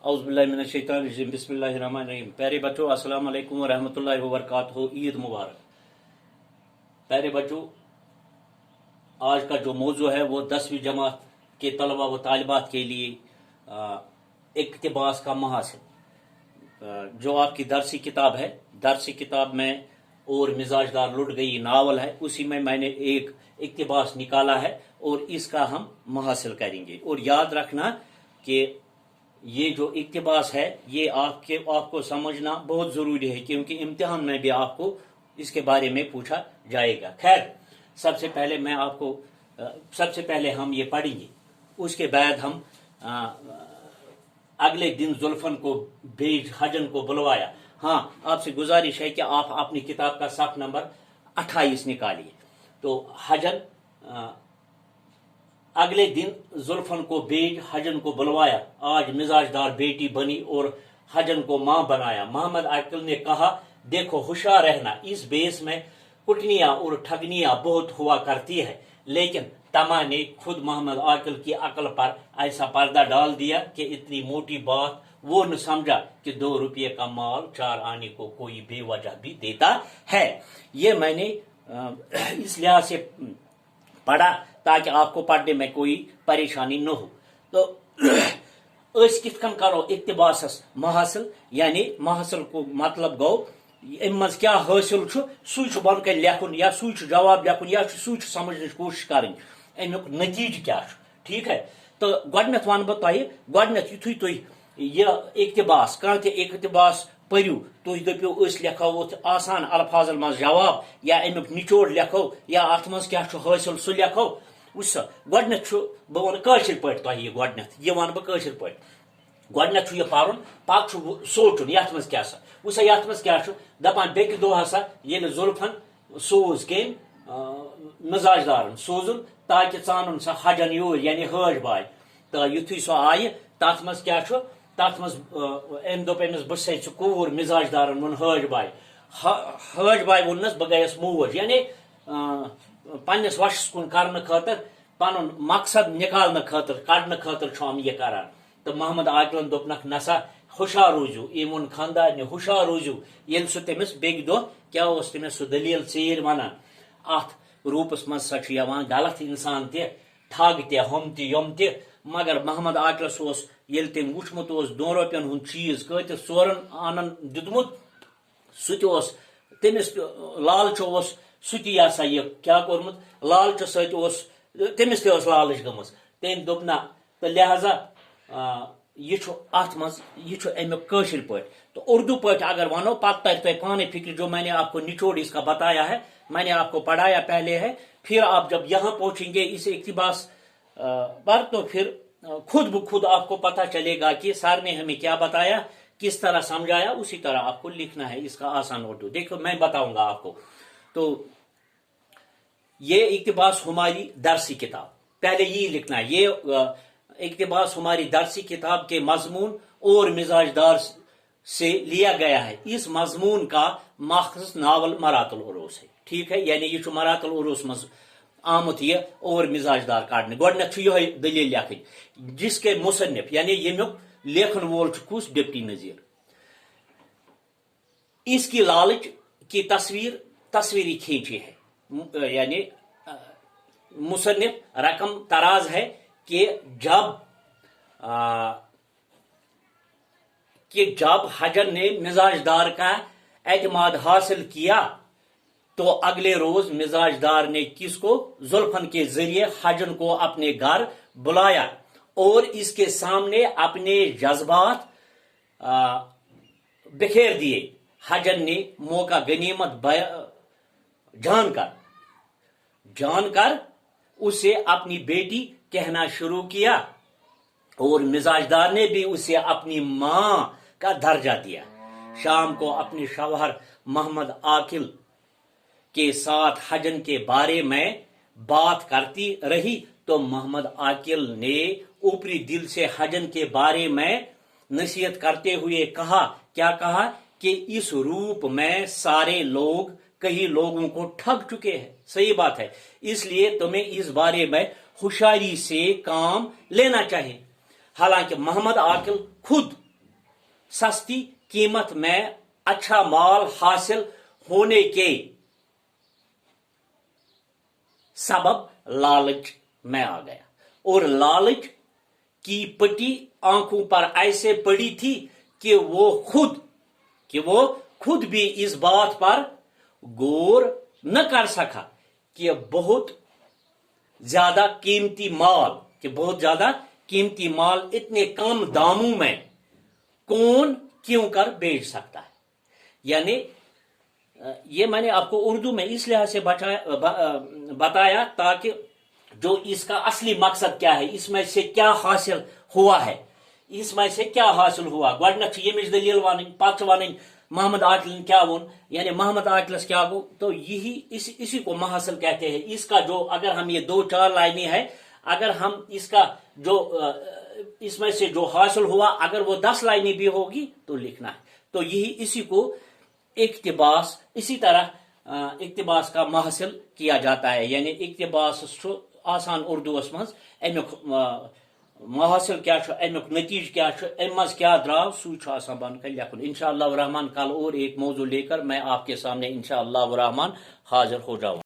औज़ुबिल्लाहि बिस्मिल्लाहिर्रहमानिर्रहीम। प्यारे बच्चों, अस्सलाम वालेकुम व रहमतुल्लाहि व बरकातहू। ईद मुबारक। प्यारे बच्चों, आज का जो मौजू है वो 10वीं जमात के तलबा व तालिबात के लिए इक्तिबास का महासिल। जो आपकी दरसी किताब है, दरसी किताब में और मिजाजदार लुट गई नावल है, उसी में मैंने एक इक्तिबास निकाला है और इसका हम महासिल करेंगे। और याद रखना कि ये जो इक्तिबास है ये आपको समझना बहुत ज़रूरी है, क्योंकि इम्तिहान में भी आपको इसके बारे में पूछा जाएगा। खैर, सबसे पहले हम ये पढ़ेंगे, उसके बाद हम अगले दिन जुल्फन को भेज हजन को बुलवाया। हाँ, आपसे गुजारिश है कि आप अपनी किताब का सफ़ नंबर 28 निकालिए। तो हजन, अगले दिन जुल्फन को भेज हजन को बुलवाया, आज मिजाजदार बेटी बनी और हजन को मां बनाया। मोहम्मद आकिल ने कहा, देखो होशियार रहना, इस बेस में कुटनियां और ठगनियां बहुत हुआ करती है। लेकिन तमा ने खुद मोहम्मद आकिल की अकल पर ऐसा पर्दा डाल दिया कि इतनी मोटी बात वो न समझा कि 2 रुपये का माल 4 आने को कोई बेवजह भी देता है। ये मैंने इस लिहाज से पढ़ा ताकि आपको पढ़ने में कोई परेशानी न हो। तो कित कन करो इक्तिबास महासिल, यानी महासिल को मतलब गो मज क्या हासिल सू बन कर लेखुन या सू जवाब लेखुन या सू समझने की कोशिश करें अमुक नतीज क्या। ठीक है, तो गोडनेथ वन बह तुह गोडनेथ युथु तुह यह इक्तिबास कह इक्तिबास पढ़ू, तुह दपो लेखो आसान अल्फाजन मज जवाब या अमुक निचोड़ लेखो या अत मज क्या हासिल सह लेखो। वुस गोडनेथ बह वन काशिर पे तुह यह गोडनेथ यह वन बह काशिर पे गोडनेथ यह पढ़ुन पक सोचुन यथ मज क्या वुसा यथ मज क्या दपान बेक दो हसा ये जुल्फन सोज कम मिजाजदारन सोजुन ताकि चानुन सा हजन यूर यानी हज बाय। तो युथु सो आय तथ मज क्या तथ मज अम दोप अमिस बह सच कूर मिजाजदारन वोन हज बाय वोनस बह गयस मोज, यानी पन्नस वशस कुन करने खातर पन मकसद निकालने खातर कड़ने खातर हम यह करान। तो मोहम्मद आकिलन दोपनक नसा होशियार रोजू, इमन खानदार ने होशियार रोजू ये सह तमिस बेक दो क्या तमिस सह दलील चीर वनान। अत रूपस मज सा गलत इंसान ते ठग ते हम ते यम ते, मगर मोहम्मद आकिलस ये तम वुचमुत 2 रुपयन हुंद चीज कतिस 4 आनन दितमुत सह तमिस लालचो सह सा यह क्या कोर्मुत लालच तमिस लालच गमज तम दोप ना। तो लिहाजा यह अत मज यह अमुक काशिर पे। तो उर्दू पे अगर वनो पत तर पाने फिक्र, जो मैंने आपको निचोड़ इसका बताया है, मैंने आपको पढ़ाया पहले है। फिर आप जब यहाँ पहुंचेंगे इस इक्तिबास पर तो फिर खुद ब खुद आपको पता चलेगा कि सर ने हमें क्या बताया, किस तरह समझाया, उसी तरह आपको लिखना है इसका आसान उर्दू। देखो मैं बताऊंगा आपको। तो ये इक्तिबास हमारी दरसी किताब, पहले यही लिखना है। ये इक्तिबास हमारी दरसी किताब के मजमून और मिजाजदार से लिया गया है। इस मजमून का मखसूस नावल मरातुल उरूस है। ठीक है, यानी यह मरातुल उरूस मज आमुत यह और मिजाजदार काटने गोडनेथ यह दलील लेखन, जिसके मुसन्निफ यानी यमुक लेखन वोल कुस डिप्टी नजीर। इसकी लालच की तस्वीरी खींची है, यानी मुसन्निफ रकम तराज है कि जब हजन ने मिजाजदार का एतमाद हासिल किया तो अगले रोज मिजाजदार ने किसको जुल्फन के जरिए हजन को अपने घर बुलाया और इसके सामने अपने जज्बात बिखेर दिए। हजन ने मौका गनीमत जानकर उसे अपनी बेटी कहना शुरू किया और मिजाजदार ने भी उसे अपनी मां का दर्जा दिया। शाम को अपने शौहर मोहम्मद आकिल के साथ हजन के बारे में बात करती रही तो मोहम्मद आकिल ने ऊपरी दिल से हजन के बारे में नसीहत करते हुए कहा, क्या कहा कि इस रूप में सारे लोग कई लोगों को ठग चुके हैं। सही बात है, इसलिए तुम्हें इस बारे में होशियारी से काम लेना चाहिए। हालांकि मोहम्मद आकिल खुद सस्ती कीमत में अच्छा माल हासिल होने के सबब लालच में आ गया, और लालच की पट्टी आंखों पर ऐसे पड़ी थी कि वो खुद भी इस बात पर गौर न कर सका कि बहुत ज्यादा कीमती माल इतने कम दामों में कौन क्यों कर बेच सकता है। यानी ये मैंने आपको उर्दू में इस लिहाज से बताया ताकि जो इसका असली मकसद क्या है, इसमें से क्या हासिल हुआ है, इसमें से क्या हासिल हुआ। गोडनक यमिच दलील वन पत वन मोहम्मद आकिल क्या वोन, यानी मोहम्मद आकिलस क्या गो, तो यही इसी को महासिल कहते हैं। इसका जो अगर हम ये 2-4 लाइनें हैं, अगर हम इसका जो इसमें से जो हासिल हुआ अगर वो 10 लाइनें भी होगी तो लिखना है। तो यही इसी को इक्तिबास, इसी तरह इक्तिबास का महासिल किया जाता है। यानी इक्तिबास आसान उर्दू मज अमुक महासिल क्या, अमुक नतीज क्या, मज क्या द्राव सू बन कर लिखुन। इंशाअल्लाह रहमान कल और एक मौजू लेकर मैं आपके सामने इंशाअल्लाह रहमान हाजिर हो जाऊँ।